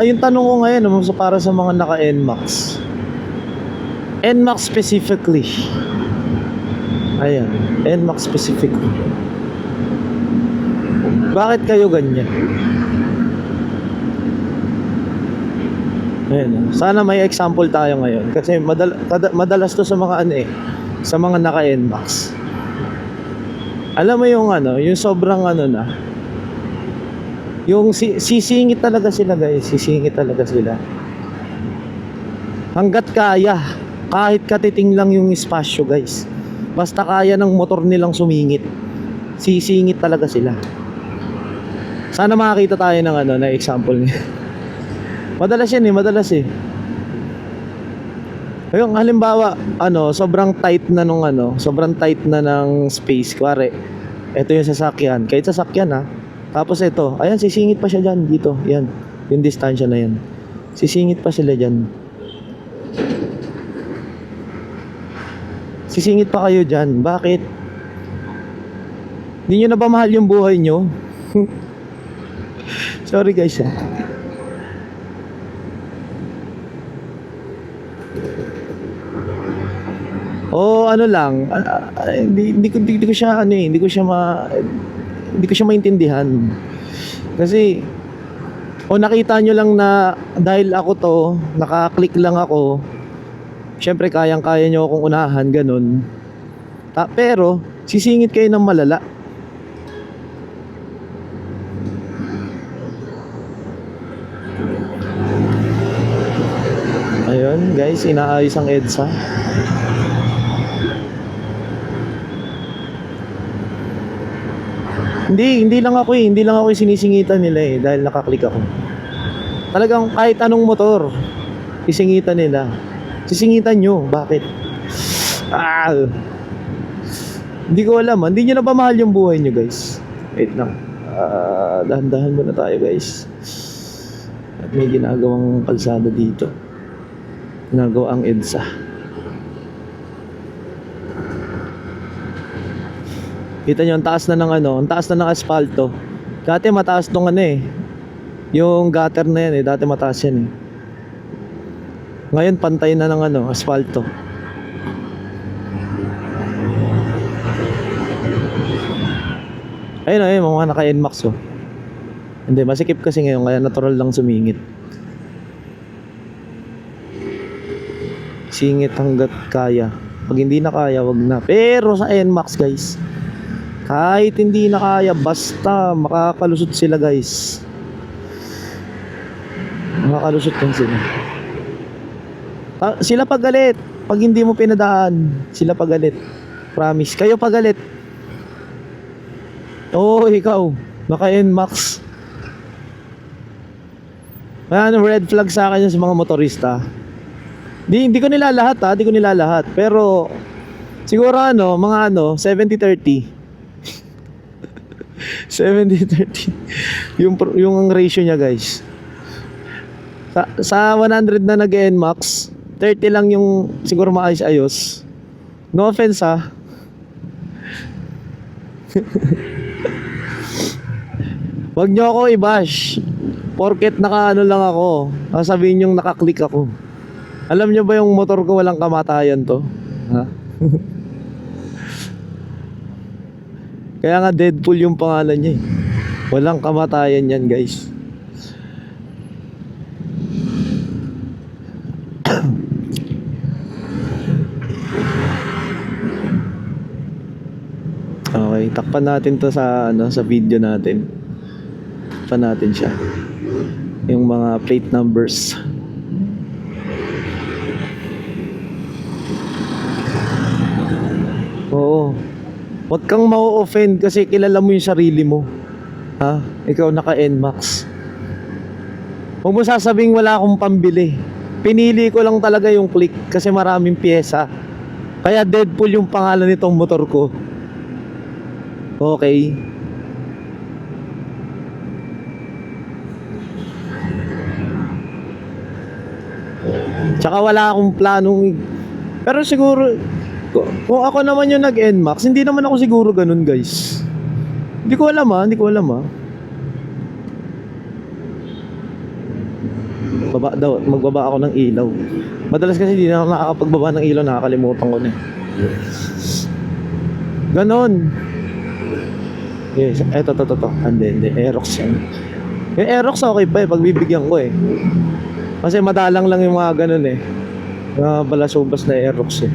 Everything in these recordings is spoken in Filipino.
Yung tanong ko ngayon, para sa mga naka-NMAX. NMAX specifically. Ayan, NMAX specifically. Bakit kayo ganyan? Ayan, sana may example tayo ngayon. Kasi madalas to sa mga sa mga naka-NMAX. Alam mo yung yung sobrang na, yung sisingit talaga sila guys, sisingit talaga sila. Hanggat kaya, kahit katiting lang yung espasyo guys. Basta kaya ng motor nilang sumingit, sisingit talaga sila. Sana makakita tayo ng na example niya. Madalas yan madalas Ayun, halimbawa, sobrang tight na sobrang tight na ng space. Kuwari, ito yung sasakyan. Kahit sasakyan Tapos ito, ayan, sisingit pa siya dyan, dito. Yan, yung distansya na yan. Sisingit pa sila dyan. Sisingit pa kayo dyan. Bakit? Hindi nyo na ba mahal yung buhay nyo? Sorry guys lang, hindi ko siya hindi ko siya maintindihan. Kasi nakita nyo lang na dahil ako to, naka-click lang ako. Syempre kayang-kaya nyo akong unahan, ganun. Pero sisingit kayo ng malala. Ayun guys, inaayos ang EDSA. Hindi lang ako hindi lang ako sinisingitan nila dahil naka-click ako. Talagang kahit anong motor, isingitan nila. Sisingitan nyo, bakit? Hindi ko alam hindi nyo na ba mahal yung buhay nyo guys? Wait lang, dahan-dahan muna tayo guys. At may ginagawang kalsada dito, ginagawa ang EDSA. Kita nyo, ang taas na ng ang taas na ng asfalto. Dati mataas tong yung gutter na yan dati mataas yan Ngayon pantay na ng asfalto. Ayun mga naka-NMAX Hindi, masikip kasi ngayon, kaya natural lang sumingit. Singit hanggat kaya. Pag hindi na kaya, wag na. Pero sa NMAX guys, kahit hindi na kaya, basta makakalusot sila guys. Makakalusot lang sila. Sila pagalit. Pag hindi mo pinadaan, sila pagalit. Promise. Kayo pagalit. Ikaw, naka-NMAX. Red flag sa akin sa mga motorista. Hindi ko nilalahat hindi ko nilalahat. Pero siguro mga 70-30. 70-30 yung ratio niya guys. Sa 100 na nag-NMAX, 30 lang yung siguro maayos-ayos. No offense Wag nyo ako i-bash porket lang ako. Sabihin yung naka-click ako. Alam nyo ba yung motor ko walang kamatayan to? Kaya nga Deadpool yung pangalan niya Walang kamatayan yan guys. Okay, takpan natin to sa video natin. Takpan natin siya. Yung mga plate numbers. Oo. Huwag kang ma-offend kasi kilala mo yung sarili mo. Ikaw naka-NMAX. Huwag mo sasabing wala akong pambili. Pinili ko lang talaga yung click kasi maraming pyesa. Kaya Deadpool yung pangalan nitong motor ko. Okay. Tsaka wala akong planong. Pero siguro kung ako naman yung nag-NMAX, hindi naman ako siguro ganun guys. Hindi ko alam Magbaba ako ng ilaw. Madalas kasi di na ako nakakapagbaba ng ilaw, nakakalimutan ko na. Ganon. Yes, eto, to. Hindi, Aerox yan. Yung Aerox okay pa pagbibigyan ko Kasi madalang lang yung mga ganon mga balasubas na Aerox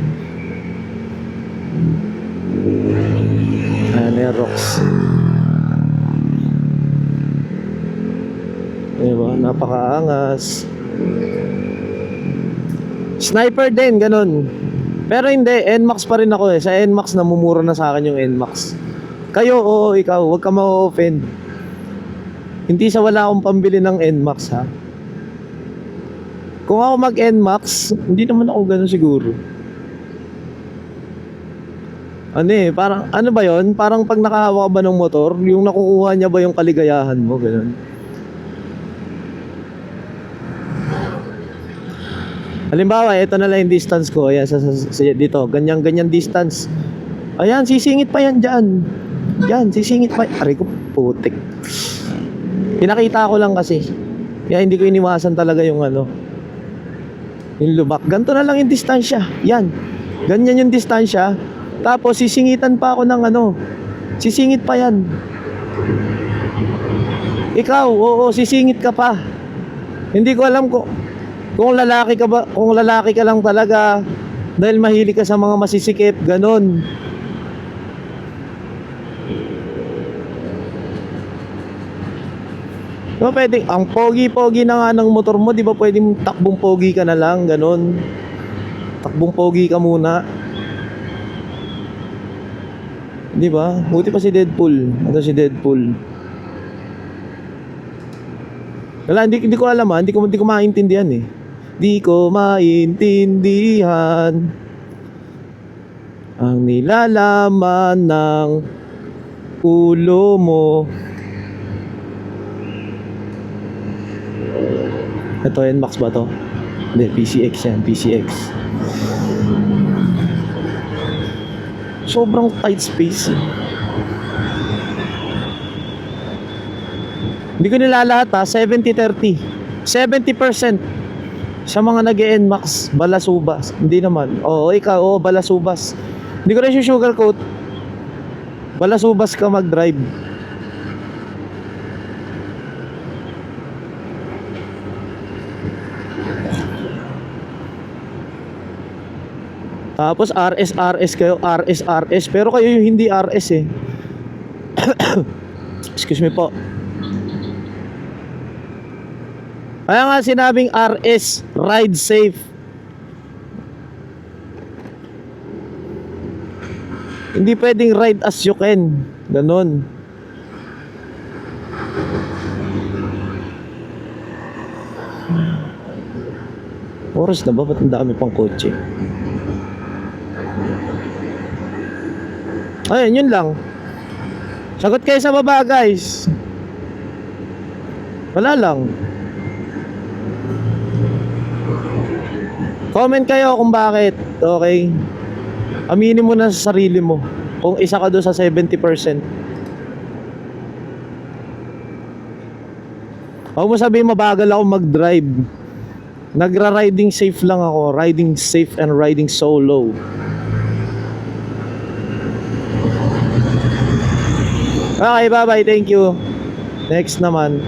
Aerox. Diba? Napakaangas. Sniper din, ganon. Pero hindi, NMAX pa rin ako Sa NMAX, namumura na sa akin yung NMAX. Kayo, oo, ikaw, huwag ka ma-offend. Hindi sa wala akong pambili ng NMAX, ha? Kung ako mag-NMAX, hindi naman ako ganon siguro. Parang, ano ba yon? Parang pag nakahawak ka ba ng motor, yung nakukuha niya ba yung kaligayahan mo, ganon. Halimbawa, ito na lang yung distance ko. Ayan, dito, ganyan distance. Ayan, sisingit pa yan dyan. Yan, sisingit pa. Aray ko, putik. Pinakita ko lang kasi. Kaya hindi ko iniwasan talaga yung yung lubak. Ganito na lang yung distansya. Yan. Ganyan yung distansya. Tapos, sisingitan pa ako ng sisingit pa yan. Ikaw, oo, sisingit ka pa. Hindi ko alam kung lalaki ka ba, kung lalaki ka lang talaga dahil mahilig ka sa mga masisikip, ganon. Di ba pwedeng, ang pogi-pogi na nga ng motor mo, di ba pwedeng takbong pogi ka na lang, ganon. Takbong pogi ka muna. Di ba? Buti pa si Deadpool. Si Deadpool. Wala, hindi ko alam hindi ko maintindihan Di ko maintindihan ang nilalaman ng ulo mo. Ito, NMAX ba to? Hindi, PCX yan, PCX. Sobrang tight space Hindi ko nilalahat 70-30. 70% sa mga nag-NMAX, balasubas. Hindi naman. Oo, ikaw, balasubas. Hindi ko rin yung sugarcoat. Balasubas ka mag-drive. Tapos RS kayo, RS. Pero kayo yung hindi RS Excuse me po. Kaya nga sinabing RS, ride safe. Hindi pwedeng ride as you can. Ganon. Oras na ba? Ba't ang dami pang kotse? Ayun, yun lang. Sagot kayo sa baba, guys. Wala lang. Comment kayo kung bakit. Okay. Aminin mo na sa sarili mo kung isa ka doon sa 70%. Huwag mo sabihin mabagal ako mag-drive. Nagra-riding safe lang ako. Riding safe and riding solo. Okay, bye-bye. Thank you. Next naman.